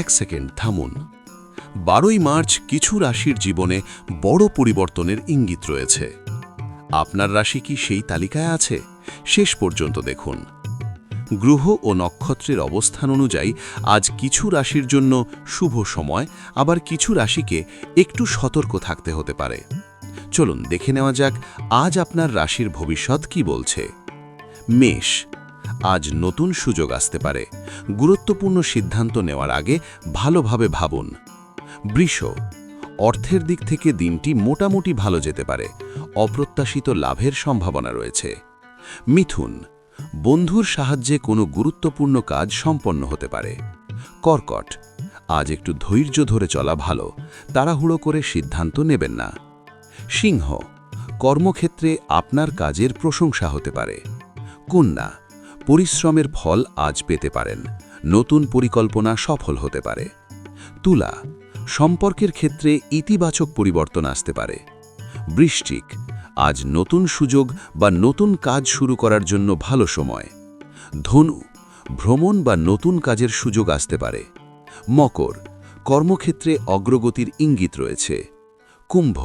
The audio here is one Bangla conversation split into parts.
এক সেকেন্ড থামুন। 12ই মার্চ কিছু রাশির জীবনে বড় পরিবর্তনের ইঙ্গিত রয়েছে। আপনার রাশি কি সেই তালিকায় আছে? শেষ পর্যন্ত দেখুন। গ্রহ ও নক্ষত্রের অবস্থান অনুযায়ী আজ কিছু রাশির জন্য শুভ সময়, আবার কিছু রাশিকে একটু সতর্ক থাকতে হতে পারে। চলুন দেখে নেওয়া যাক আজ আপনার রাশির ভবিষ্যৎ কি বলছে। মেষ, আজ নতুন সুযোগ আসতে পারে। গুরুত্বপূর্ণ সিদ্ধান্ত নেওয়ার আগে ভালোভাবে ভাবুন। বৃষ, অর্থের দিক থেকে দিনটি মোটামুটি ভালো যেতে পারে। অপ্রত্যাশিত লাভের সম্ভাবনা রয়েছে। মিথুন, বন্ধুর সাহায্যে কোনো গুরুত্বপূর্ণ কাজ সম্পন্ন হতে পারে। কর্কট, আজ একটু ধৈর্য ধরে চলা ভালো, তাড়াহুড়ো করে সিদ্ধান্ত নেবেন না। সিংহ, কর্মক্ষেত্রে আপনার কাজের প্রশংসা হতে পারে। কন্যা, পরিশ্রমের ফল আজ পেতে পারেন। নতুন পরিকল্পনা সফল হতে পারে। তুলা, সম্পর্কের ক্ষেত্রে ইতিবাচক পরিবর্তন আসতে পারে। বৃশ্চিক, আজ নতুন সুযোগ বা নতুন কাজ শুরু করার জন্য ভালো সময়। ধনু, ভ্রমণ বা নতুন কাজের সুযোগ আসতে পারে। মকর, কর্মক্ষেত্রে অগ্রগতির ইঙ্গিত রয়েছে। কুম্ভ,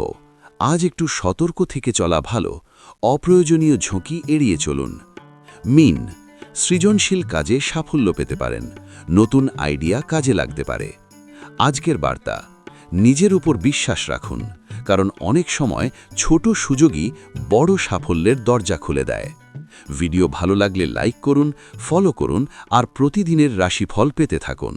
আজ একটু সতর্ক থেকে চলা ভালো, অপ্রয়োজনীয় ঝুঁকি এড়িয়ে চলুন। মীন, সৃজনশীল কাজে সাফল্য পেতে পারেন। নতুন আইডিয়া কাজে লাগতে পারে। আজকের বার্তা, নিজের উপর বিশ্বাস রাখুন, কারণ অনেক সময় ছোট সুযোগই বড় সাফল্যের দরজা খুলে দেয়। ভিডিও ভালো লাগলে লাইক করুন, ফলো করুন আর প্রতিদিনের রাশিফল পেতে থাকুন।